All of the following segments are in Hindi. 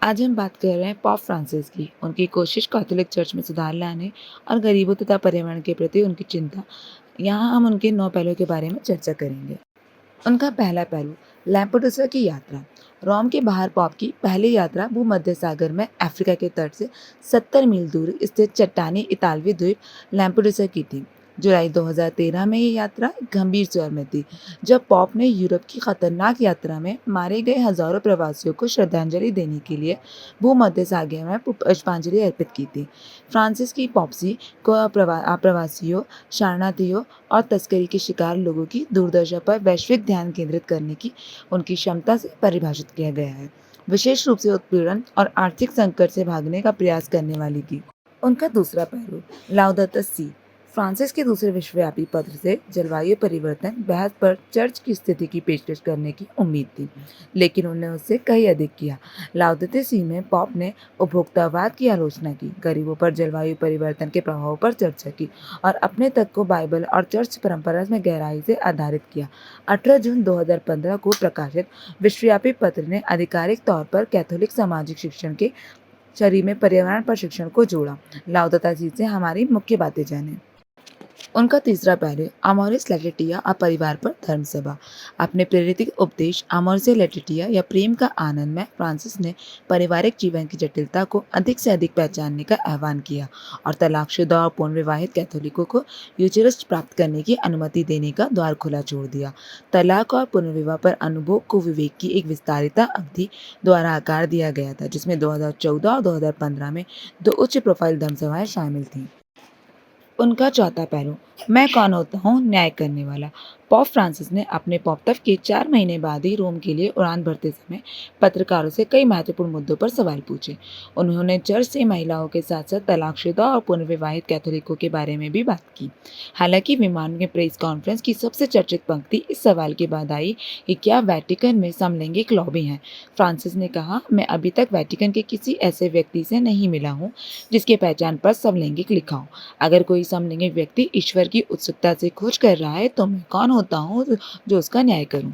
आज हम बात कर रहे हैं पॉप फ्रांसिस की। उनकी कोशिश कैथोलिक चर्च में सुधार लाने और गरीबों तथा पर्यावरण के प्रति उनकी चिंता। यहाँ हम उनके 9 पहलुओं के बारे में चर्चा करेंगे। उनका पहला पहलू, लैम्पेडूसा की यात्रा। रोम के बाहर पॉप की पहली यात्रा भूमध्य सागर में अफ्रीका के तट से 70 मील दूर स्थित चट्टानी इतालवी द्वीप लैम्पेडूसा की थी। जुलाई 2013 में ये यात्रा एक गंभीर स्वर में थी, जब पॉप ने यूरोप की खतरनाक यात्रा में मारे गए हजारों प्रवासियों को श्रद्धांजलि देने के लिए भूमध्य सागर में पुष्पांजलि अर्पित की थी। फ्रांसिस की पॉप्सी को प्रवासियों, शरणार्थियों और तस्करी के शिकार लोगों की दुर्दशा पर वैश्विक ध्यान केंद्रित करने की उनकी क्षमता से परिभाषित किया गया है, विशेष रूप से उत्पीड़न और आर्थिक संकट से भागने का प्रयास करने वाली थी। उनका दूसरा पहलू, लाउदातो si। फ्रांसिस के दूसरे विश्वव्यापी पत्र से जलवायु परिवर्तन बहस पर चर्च की स्थिति की पेशकश करने की उम्मीद थी, लेकिन उन्होंने उससे कहीं अधिक किया। लाउदातो si में पॉप ने उपभोक्तावाद की आलोचना की, गरीबों पर जलवायु परिवर्तन के प्रभाव पर चर्चा की और अपने तक को बाइबल और चर्च परंपरा में गहराई से आधारित किया। 18 जून 2015 को प्रकाशित विश्वव्यापी पत्र ने आधिकारिक तौर पर कैथोलिक सामाजिक शिक्षण के शरीर में पर्यावरण प्रशिक्षण को जोड़ा। लाउदातो si से हमारी मुख्य बातें जानें। उनका तीसरा पहलू, अमोरिस लैटिटिया और परिवार पर धर्म सभा। अपने प्रेरित उपदेश अमोरिस लैटिटिया या प्रेम का आनंद में फ्रांसिस ने पारिवारिक जीवन की जटिलता को अधिक से अधिक पहचानने का आह्वान किया और तलाकशुदा और पुनर्विवाहित कैथोलिकों को यूचरिस्ट प्राप्त करने की अनुमति देने का द्वार खुला छोड़ दिया। तलाक और पुनर्विवाह पर अनुभव को विवेक की एक विस्तारित अवधि द्वारा आकार दिया गया था, जिसमें 2014 और 2015 में 2 उच्च प्रोफाइल धर्मसभाएं शामिल थीं। उनका चौथा पहलू, मैं कौन होता हूँ न्याय करने वाला। पॉप फ्रांसिस ने अपने पौंतव के 4 महीने बाद ही रोम के लिए उड़ान भरते समय पत्रकारों से कई महत्वपूर्ण मुद्दों पर सवाल पूछे। उन्होंने चर्च से महिलाओं के साथ साथ तलाकशुदा और पुनर्विवाहित कैथोलिकों के बारे में भी बात की। हालांकि विमान में प्रेस कॉन्फ्रेंस की सबसे चर्चित पंक्ति इस सवाल के बाद आई कि क्या वेटिकन में समलैंगिक लॉबी है। फ्रांसिस ने कहा, मैं अभी तक वेटिकन के किसी ऐसे व्यक्ति से नहीं मिला हूँ जिसके पहचान पर समलैंगिक लिखा हो। अगर कोई समलैंगिक व्यक्ति ईश्वर की उत्सुकता से खोज कर रहा है तो मैं कौन होता हूँ जो उसका न्याय करूं।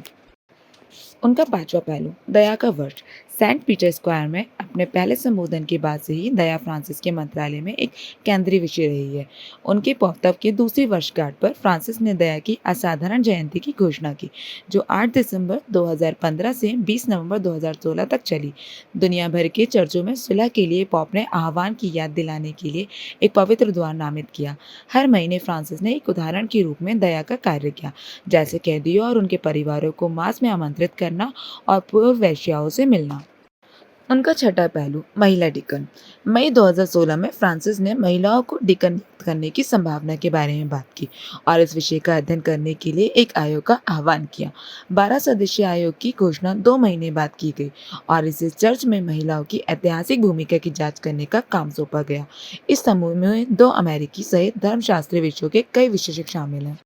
उनका पांचवा पहलू, दया का वर्ष। सेंट पीटर स्क्वायर में अपने पहले संबोधन के बाद से ही दया फ्रांसिस के मंत्रालय में एक केंद्रीय विषय रही है। उनके पौंतव के दूसरी वर्षगांठ पर फ्रांसिस ने दया की असाधारण जयंती की घोषणा की, जो 8 दिसंबर 2015 से 20 नवंबर 2016 तक चली। दुनिया भर के चर्चों में सुलह के लिए पॉप ने आह्वान की याद दिलाने के लिए एक पवित्र द्वार नामित किया। हर महीने फ्रांसिस ने एक उदाहरण के रूप में दया का कार्य किया, जैसे कैदियों और उनके परिवारों को मास में आमंत्रित करना और पूर्व वेश्याओं से मिलना। उनका छठा पहलू, महिला डिकन। मई 2016 में फ्रांसिस ने महिलाओं को डिकन नियुक्त करने की संभावना के बारे में बात की और इस विषय का अध्ययन करने के लिए एक आयोग का आह्वान किया। 12 सदस्यीय आयोग की घोषणा 2 महीने बाद की गई और इसे चर्च में महिलाओं की ऐतिहासिक भूमिका की जांच करने का काम सौंपा गया। इस समूह में 2 अमेरिकी सहित धर्मशास्त्री विषयों के कई विशेषज्ञ शामिल हैं।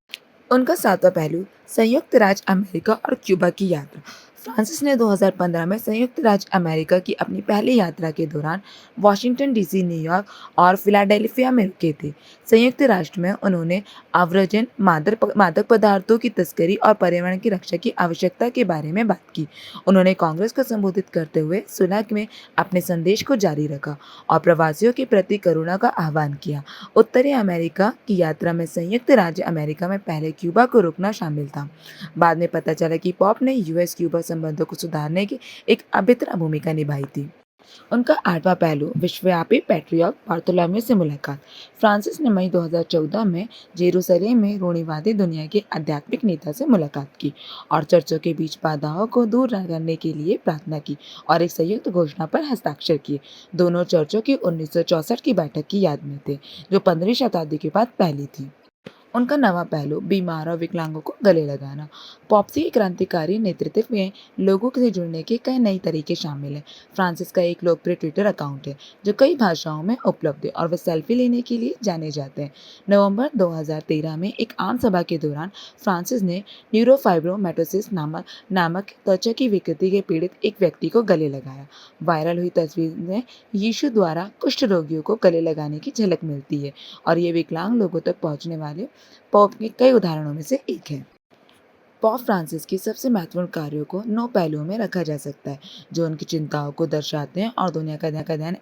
उनका सातवां पहलू, संयुक्त राज्य अमेरिका और क्यूबा की यात्रा। फ्रांसिस ने 2015 में संयुक्त राज्य अमेरिका की अपनी पहली यात्रा के दौरान वॉशिंगटन डीसी, न्यूयॉर्क और फिलाडेल्फिया में रुके थे। संयुक्त राष्ट्र में उन्होंने आव्रजन, मादक पदार्थों की तस्करी और पर्यावरण की रक्षा की आवश्यकता के बारे में बात की। उन्होंने कांग्रेस को संबोधित करते हुए सुलह में अपने संदेश को जारी रखा और प्रवासियों के प्रति करुणा का आह्वान किया। उत्तरी अमेरिका की यात्रा में संयुक्त राज्य अमेरिका में पहले क्यूबा को रुकना शामिल था। बाद में पता चला कि पॉप ने यूएस क्यूबा संबंधों को सुधारने की एक अभिन्न भूमिका निभाई थी। उनका आठवां पहलू, विश्वव्यापी पैट्रियर्क बार्थोलोम्यू से मुलाकात। फ्रांसिस ने मई 2014 में जेरूसलेम में रूढ़िवादी दुनिया के आध्यात्मिक नेता से मुलाकात की और चर्चों के बीच बाधाओं को दूर करने के लिए प्रार्थना की और एक संयुक्त घोषणा पर हस्ताक्षर किए। दोनों चर्चों की 1964 की बैठक की याद में थे, जो 15वीं शताब्दी के बाद पहली थी। उनका नवा पहलू, बीमार और विकलांगों को गले लगाना। पॉप्सी के क्रांतिकारी नेतृत्व में लोगों से जुड़ने के कई नए तरीके शामिल हैं। फ्रांसिस का एक लोकप्रिय ट्विटर अकाउंट है जो कई भाषाओं में उपलब्ध है और वे सेल्फी लेने के लिए जाने जाते हैं। नवंबर 2013 में एक आम सभा के दौरान फ्रांसिस ने न्यूरोफाइब्रोमैटोसिस नामक त्वचा की विकृति के पीड़ित एक व्यक्ति को गले लगाया। वायरल हुई तस्वीर में यीशु द्वारा कुष्ठ रोगियों को गले लगाने की झलक मिलती है और ये विकलांग लोगों तक पहुंचने वाले पॉप के कई उदाहरणों में से एक है। पॉप फ्रांसिस के सबसे महत्वपूर्ण कार्यों को 9 पहलुओं में रखा जा सकता है, जो उनकी चिंताओं को दर्शाते हैं और दुनिया का ध्यान